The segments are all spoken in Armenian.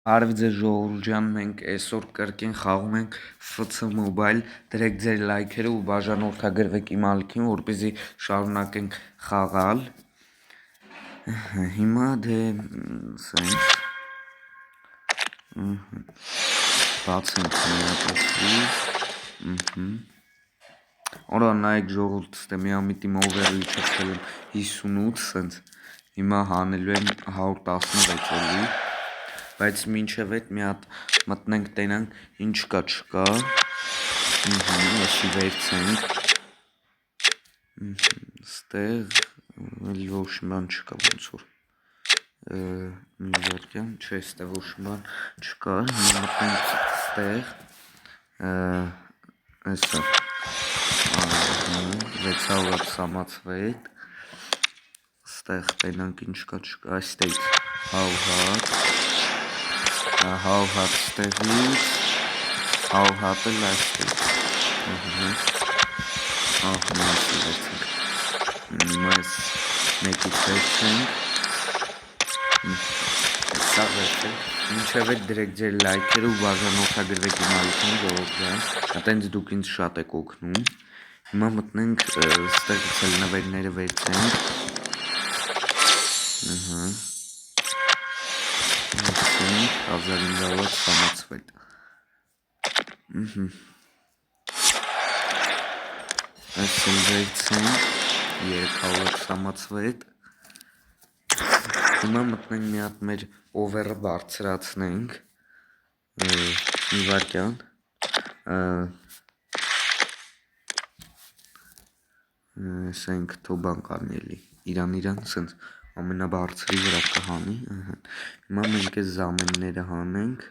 Արև ձեզ ժողովուրդ ջան, մենք այսօր կրկին խաղում ենք FC Mobile, դրեք ձեր լայքերը ու բաժանորդագրվեք իմ ալիքին, որպեսզի շարունակենք խաղալ։ Հիմա դե սենց բացենք միատեսի։ Օրա նայեք ժողովուրդ, ստե միամիտի over-ը իջեցել եմ 58, սենց հիմա հանելու եմ 116 էլի։ Բայց մինչև այդ մի հատ մտնենք տենանք ինչ կա չկա, այսի վերցենք, ստեղ ոչ բան չկա ոնց որ, մի վարկյան, չէ ստեղ ոչ բան չկա, հիմա մտնենք ստեղ, այսա, 626, ստեղ տենանք ինչ կա չկա, այստեղ հավ-հատ ստեղից, հավ-հատը լաստեղ, մայսի վերցենք, մայս մեկից վերցենք, սա վերցենք, մինչև այդ դրեք ձեր լայքերը ու բաժանորդագրվեք իմ ալիքին ժողովուրդ, այտենց դուք ինձ շատ եք օգնում, հիմա մտնենք ստեղից էլ նվերները վերցենք, 1926 այսել վերցենք 326 հիմա մտնենք մի հատ մեր over-ը բարձրացնենք մի վարկյան ասենք թոբան կարնի էլի իրան սենց ամենաբարձրի վրա կհանի հիմա մենք այս զամենները հանենք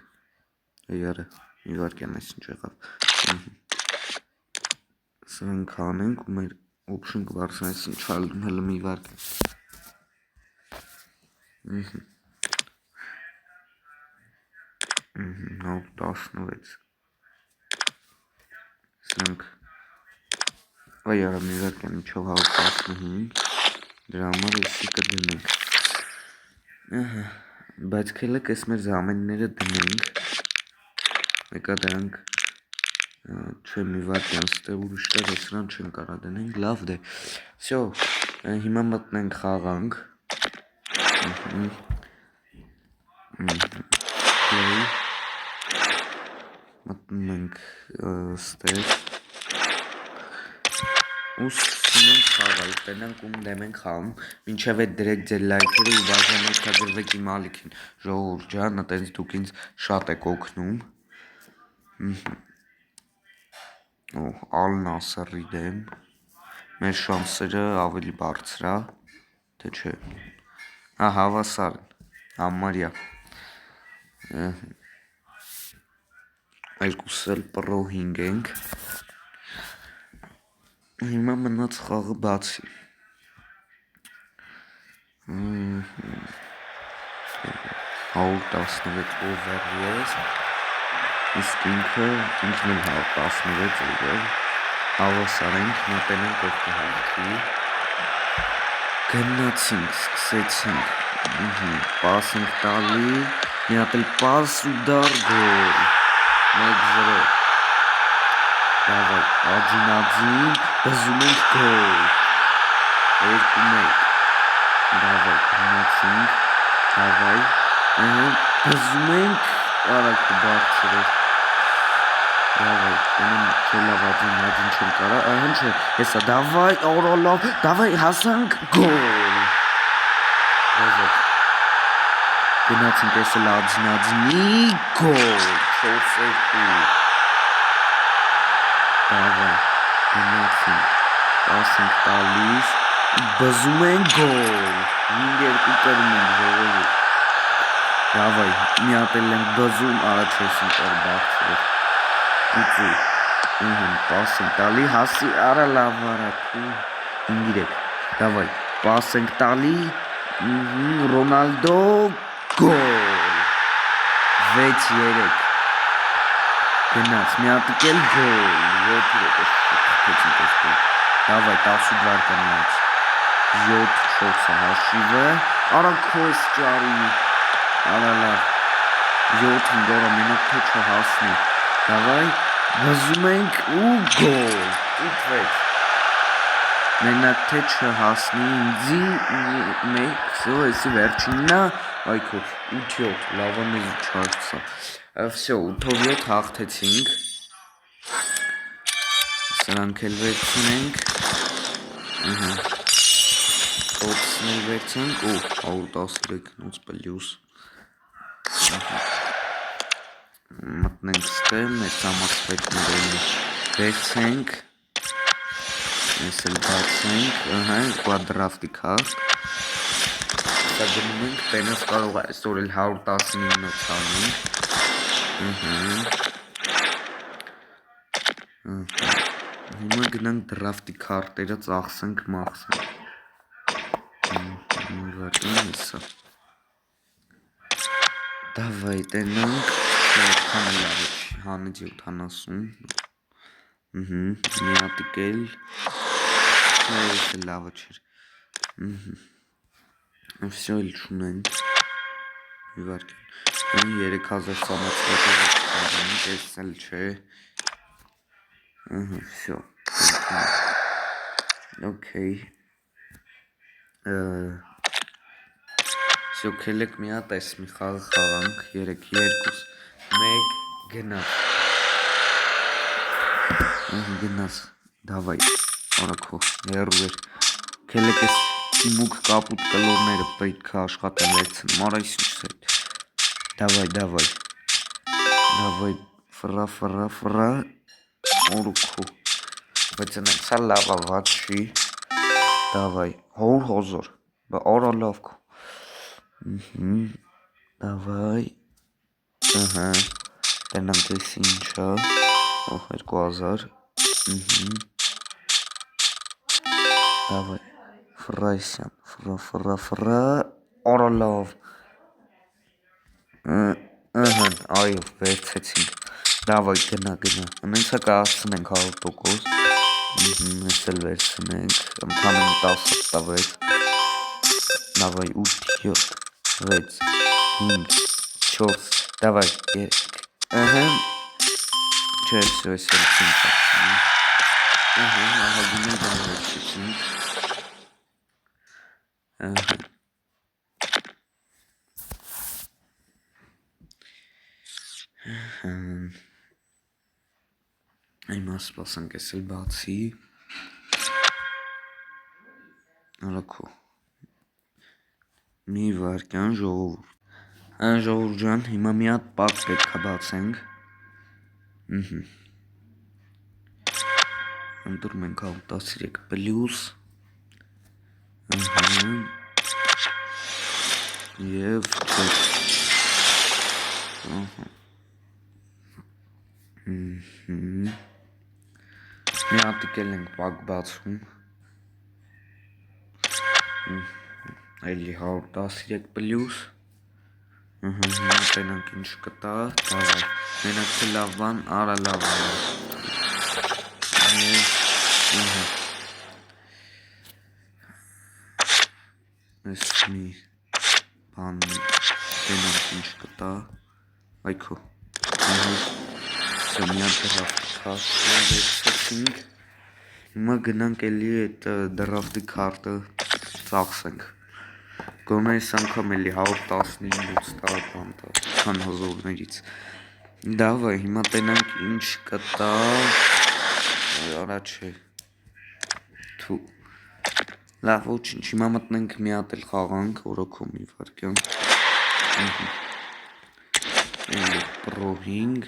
այարը մի վարկյան այս ինչ եղավ սրանք հանենք ու մեր option կբարձրացնենք ինչ հալում հլը մի վարկյան 16 սրանք այարը մի վարկյան ինչով 15 դրա համար էսի կդնենք բայց քելեք այս մեր զամենները դնենք մեկա դրանք չէ մի վարկյան ստեղ ուրիշ տեղ սրան չեն կարա դնենք լավ դե վсё հիմա մտնենք խաղանք մտնում ենք ստեղ ու սկսենք խաղալ, տենանք ում դեմ ենք խաղում, մինչև այդ դրեք ձեր լայքերը ու բաժանորդագրվեք իմ ալիքին, ժողովուրդ ջան, այտենց դուք ինձ շատ եք օգնում, Ալ-Նասրի դեմ, մեր շանսերը ավելի բարձր է, թե չէ, հավասար են, համարյա, երկուս էլ պրո 5 ենք, հիմա մնաց խաղը բացի, 116 over ես, իսկ ինքն էլ 116 over, հավասար ենք, մոտենենք ով կհաղթի, գնացինք, սկսեցինք, պաս ենք տալի, մի հատ էլ պաս ու դար գոլ, 1-0, դավայ, աջին, բզում ենք գոլ, 2-1, դավայ, գնացինք, դավայ, բզում ենք, արագ ու բարձր էր, դավայ, տնեմ չելավ աջին չեմ կարա, այհն չէ, հեսա, դավայ, օրոլով, դավայ, հասանք գոլ, դավայ, գնացինք ես էլ աջնի գոլ, 4-2, դավայ, գնացինք, պաս ենք տալիս, բզում ենք գոլ, 5-2 կրում ենք ժողովուրդ, դավայ, մի հատ էլ ենք բզում, առաջ ես ինքար բարձր էր, պաս ենք տալի, հասի, արա լավ արակ, 5-3, դավայ, պաս ենք տալի, Ռոնալդո, գոլ, 6-3, գնաց, մի հատիկ էլ գոլ, 7-3, դավայ, 18 վարկան նայց, 7-4 հաշիվը, արա քոս ճարի, արա լավ, 7-ին գոլը մենակ թե չհասնի։ Դավայ բզում ենք ու գոլ։ 8-6։ Մենակ թե չհասնի ինձի մեկ всё, էսի վերջինն է, այքո 8-7, լավը մեզ չհասցա։ Всё, 8-7 հաղթեցինք։ Սրանք էլ վերցնենք։ Օքսն էլ վերցնենք, 113 պլյուս։ Մտնենք ստեղ, մեր համասվետներում վերցենք, ես էլ բացենք, կվադրավտի կարդ, սա գնում ենք, պենս կարող այսօր էլ 119 ցանենք, հիմա գնանք դրավտի քարտերը ծախսենք մախսենք, Դավայ տենանք, քանը լավ է, հանեց 70, միատիկ էլ, ես լավը չեր, всё էլ չունենք, իվարկեն, 3000 սամացվետը վարդանք, ես էլ չէ, всё, օքեյ, всё, քելեք մի հատ այս մի խաղ խաղանք, 3-2, 1 գնաց, դավայ, արակով, հեռու էր, քելեք ես մուկ կապուտ կլորները պետք է աշխատեն վերցնում, արայսուս հետ, դավայ, ֆրա, օրուքու, բայց նեցա լավա վատ չի, դավայ, հոր հոզոր, բա արա լավքու, դավայ, տենանք ես ինչա, 2000, դավայ, ֆրայսյան, ֆրա, արա լավ, այո, վերցեցինք, դավայ գնա, ընենցա կասցնենք 100%, ես էլ վերցնենք, ընդամեն 10 տավեց, դավայ 8, 7, 6, 5, 4, դավայ 3, չէ, всё, ես էլ չինք ակցնի, ահագին էլ վերցեցինք, Այմա սպասանք ես էլ բացի, արակո, մի վարկյան ժողովուրդ, ժողովուրդ ջան, հիմա մի հատ պակ պետք է բացենք, ընդուրմ ենք 113 պլյուս, և չեկ, մի հատիկել ենք պակ բացում, այլի 113 պլյուս, հիմա տենանք ինչ կտա, դավայ, մենակ թե լավ բան, արա լավ բան, ես մի բան, տենանք ինչ կտա, այքո, всё, մի հատ դրավտի քարտը վերցեցինք, հիմա գնանք էլի այդ դրավտի քարտը ծախսենք, գոնե այս անգամ էլի 119 տա բանտա, քան հազորներից, դավայ, հիմա տենանք ինչ կտա, արա չէ, թու, լավ ոչինչ, հիմա մտնենք մի հատ էլ խաղանք, օրոքո մի վարկյան, էլի պրոհինգ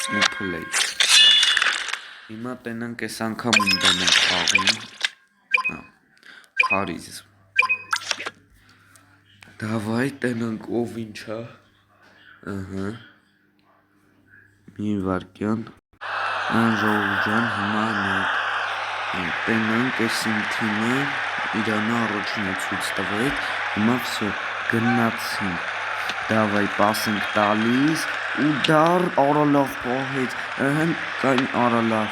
ու պլեյ, հիմա տենանք ես անգամ ում ենք խաղում, Փարիզ, դավայ տենանք ով ինչա, մի վարկյան, ժողովուրդ ջան, հիմա տենանք ես իմ թիմը, իրանա առաջինը ցույց տվեց, հիմա всё, գնացինք, դավայ պաս ենք տալիս, ու դար արա լավ պահեց, կայն արա լավ,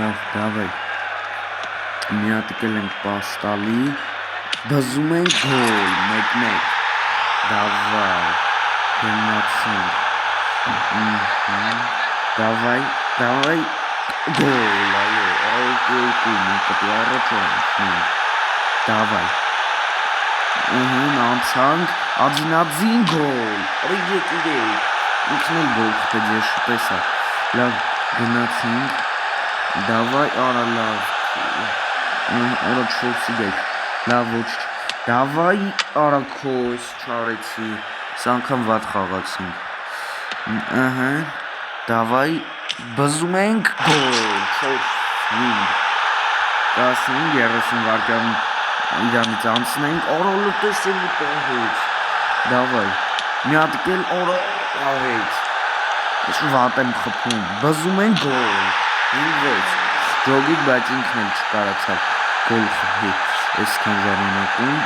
լավ, դավայ, մի հատիկել ենք պաս տալի, բզում ենք գոլ, 1-1, դավայ, Գնացինք։ Давай, գոլ, այո, այգույգում, կտի առաջանք, давай, անցանք, աջինածին գոլ, ռիգեք, ինքն էլ գոլ կտեջեր շտեսա, լավ, գնացինք, давай, արա լավ, առաջ ֆոլսի դեք, լավ ոչ, давай, արա քոս չարեցի, սա անգամ վատ խաղացինք, давай, բզում ենք գոլ, 15-30 վարկյան իրանից անցնենք, օրոլը տեսելի պահեց, давай, մի հատկել օրը աղեց, ես վատ եմ խպում, բզում ենք գոլ, 5-6, ժոգիկ, բայց ինքն էլ չկարացավ գոլ խպի, այսքան ժամանակում,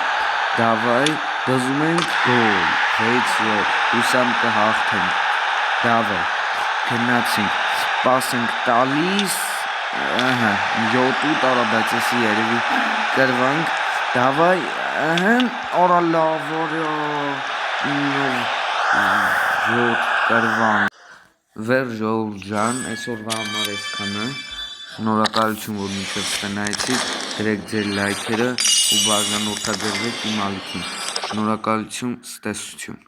давай, բզում ենք գոլ, 6-7, ուսամ կհաղթենք, давай, գնացինք, պաս ենք տալիս, 7-8 արա, բայց եսի երևի կրվանք, давай, արա լավ, արա, 9-7 կրվանք, վեր ժողովուրդ ջան, այսօրվա համար այսքանը, շնորհակալություն, որ մինչև ստենայեցիք, դրեք ձեր լայքերը ու բաժանորդագրվեք իմ ալիքին, շնորհակալություն, ստեսություն։